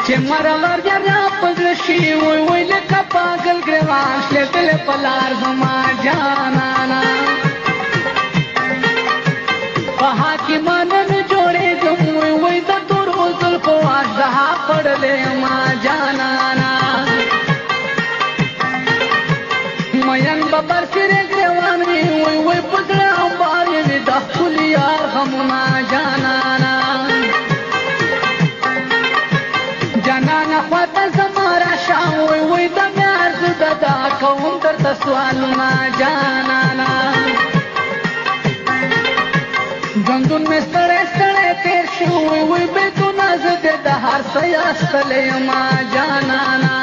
چې مرغر یا پزړه شي وای وای لکه پاگل ګریوان شلتل پلار زما جانانا په حاکمانو جوړې کوم وای وای د تور وزل کو اژدها پړلې ما جانانا مېن ببر سره ګریوان وای وای پزړه باندې د خپل یار غم ما جانانا جانانا خواته زمارا شاوی وی دا میارزو دا کوم در تسوالونا جانانا گندون میں سڑے سڑے تیر شوی وی بیتو نازد دا ہر سیاستلی ما جانانا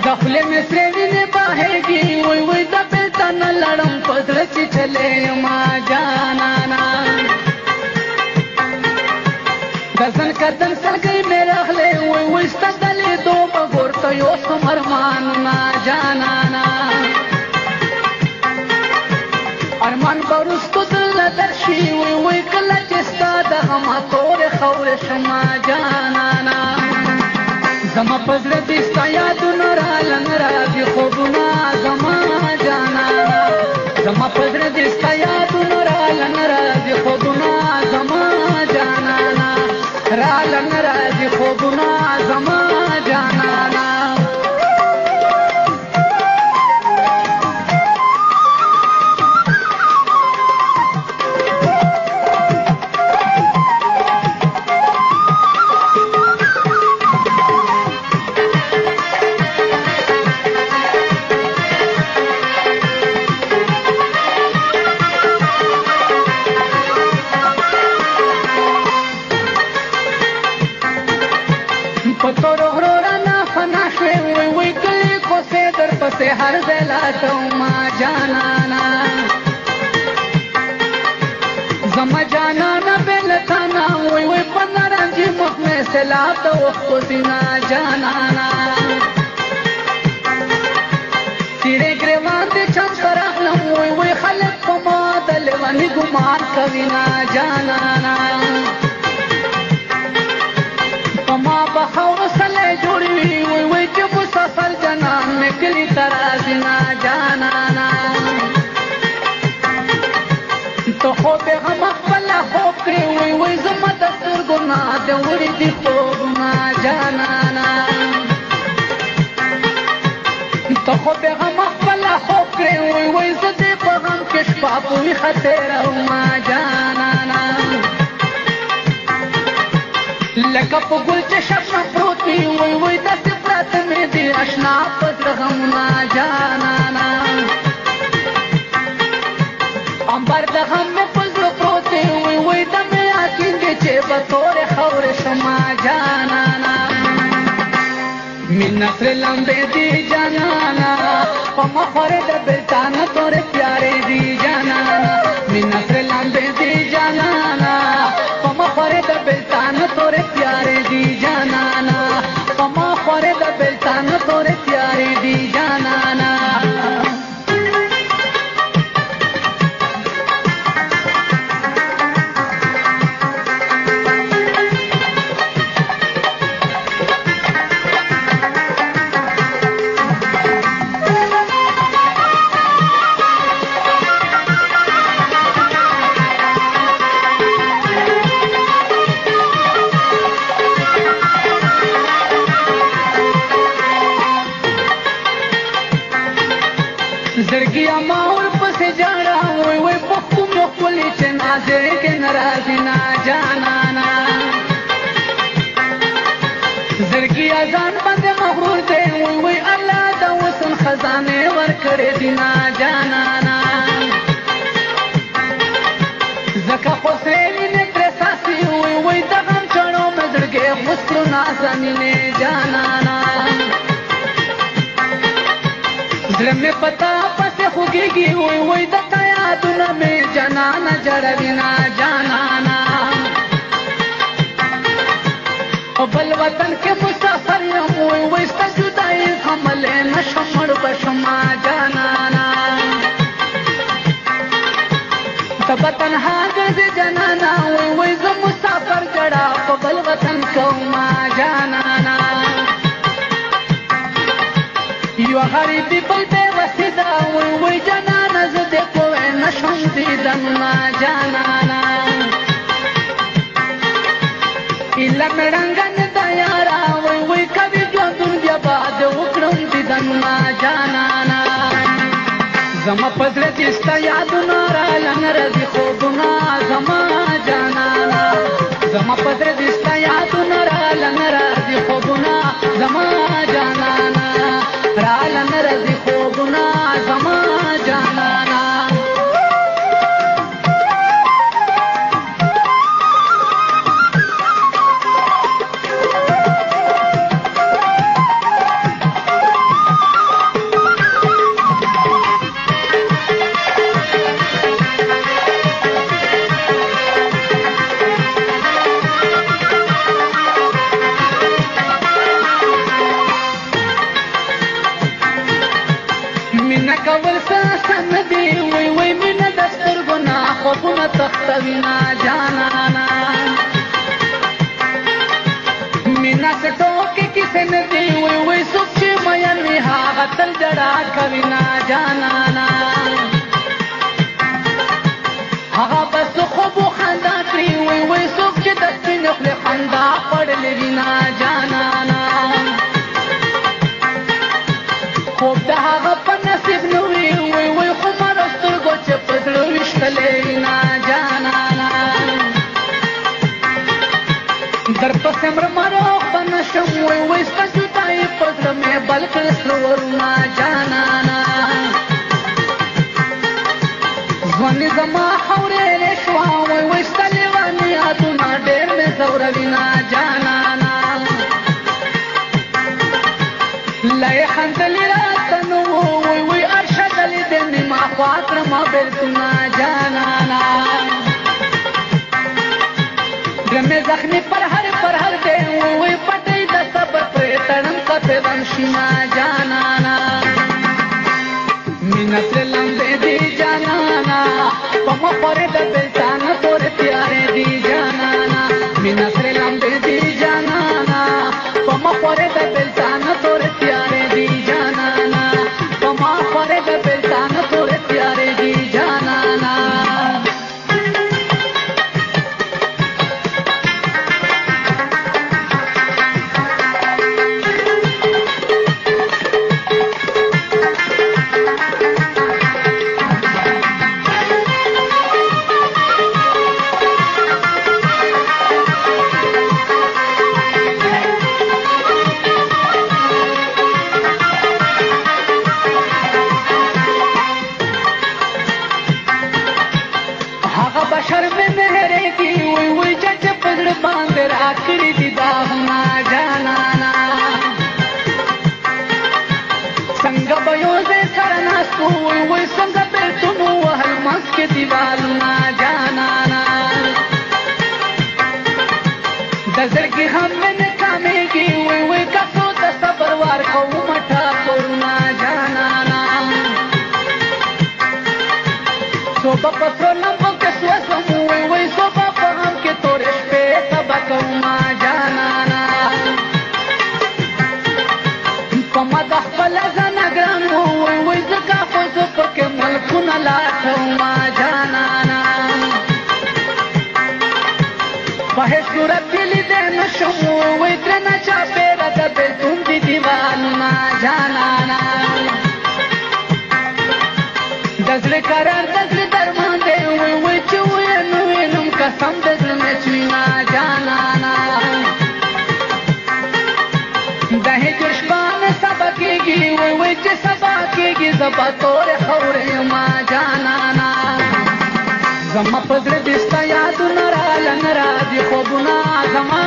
دخلے میں سریوی باہے گی وی وی دا بیتا نلڑم پدر چی چلے ما جانانا دزن کدن سلگئی میرا خلے وی ویستا دلی دو بگورتا یو سمرمانونا جانانا ارمان بروستو دل درشی وی وی کلا چستا دا غما تور خور شما جانانا زما پزر دیستا یادو نرالن رازی خوبونا زما جانانا زما پزر دیستا یادو نرالن رازی خوبونا زما جانانا رالن رازی خوبونا زما جانانا से हर बेला तो माँ जानाना जमा जानाना बेलताना वही वही पंद्रह मुख में से लातो खुदिना जानाना तेरे ग्रेवान दे चम सरहलम वही वही खलक पमा दलवनी गुमान कविना जानाना पमा बखावर सले जुड़ी वही वही के मुसाफर जनान निकली तराजिना जानाना तो خوبه غم خپل خوب کړی وای وای زما د سترګو نه د وړي دي خوبونه جانانا تو خوبه غم خپل خوب کړی وای وای زه دې په غم کې شپه پوي خطر او ما جانانا لکه په ګل چې شپه پروت وي وای وای د سپرات مې دي آشنا پزړه غمونه جانانا امبر د غم مې پزړه پروت وي وای د مې اکین دې چې به تورې خاورې شما جانانا مینا سره لمبې دي جانانا په مخوره د بلتان تورې پیارې دي جانانا مینا سره لمبې دي جانانا په مخوره د بلتان تورې پیارې دي جانانا په مخوره د بلتان تورې پیارې دي جانانا زرگی اماور پس جانا وی وی پخو مخولی چه نازر کے نرازی نا جانانا زرگی ازان بند مغرور دے وی وی اللہ دا وسن خزانے ورکر دینا جانانا زکا خسرینی نے پریساسی وی وی دا غم چڑو مزرگے خسرو نازانی نے جانانا زړه مې پتا پسې خوږېږي وای وای د تا یاد نه جړوي نا جانانا بل وطن کې مسافر یم وای ستا جدای حملې نشم مړ بشم جانانا تب تنها ګرځې جانانا وای زه مسافر جړا په بل وطن کوم جانانا یو غریبي بل بې وسیدا وای جانانا زه دې کوی نشم دیدن جانانا ایله مړنګن د یارا وای کوي ژوندون بیا باد وکړم دیدن جانانا زما په زړه کې ستا یادونه رالن راځي خوبونه زما جانانا زما په زړه کې ستا یادونه رالن راځي خوبونه زما جانانا رالن راځي خوبونه زما جانانا کول ساسن دی وای مینه د سترګو نه خوبونه تختوي نا جانانا مینه څه ټوکې کیسې نه دی وای څوک چې مین وي هغه تل جړا کوي نا جانانا هغه بس خوب و خندا کړي وای څوک چې د سپینې خولې خندا خوړلې وي نا جانانا خوب د هغه په نصیب نه وي وای خو مړو سترګو چې په زړه ویشتلی نا جانانا در پسې مرمروغ به نه شم وای ستا جدایي په زړه مې بل کړل سرورونه جانانا ځواني زما خاورېلې شوه وای ستا لیواني یادونه ډېر مې ځوروي نا جانانا لای خندلې راته نو وای ارشدلې دې نیمه خوا کړمه بېلتونه جانانا زړه مې زخمي پر هر دی وای پټۍ د صبر پرې تړم کفېدم شي نا جانانا مینه ترې لمبې دي جانانا په مخورې د بېلتان پورې تیارې دي جانانا مینه ترې لمبې دي جانانا په مخورې د بېلتان پورې تیارې دي جانانا په مخورې د بېلتان پورې تیارې دي جانانا بشر مې مهرېږي وای جج په زړه باندې راکړي دي داغونه جانانا څنګه به یو ځای سره ناست وای څنګه بېلتون ووهل منځ کې دیوالونه جانانا د زړګي هم مې نه کامېږي وای که څو د صبر وار کومه ټاکرونه جانانا څو به په سرو لمبو کې سوځم وای څو به په غم کې تورې شپې سبا کوم جانانا په مده خپله ځانه ګران وای ځکه خو زه پکې ملکونه لاټوم جانانا په هېڅ صورت کې لیدی نه شم وای ترېنه چاپېره د بېلتون دي دیوالونه جانانا د زړه قرار د زړه درمان دی وای چې وینم قسم د زړه مې چوینا جانانا د هجر شپه مې سبا کېږي وای چې سبا کېږي زه به تورې خاورې یم جانانا زما په زړه دې ستا یادونه رالن راځي خوبونه زما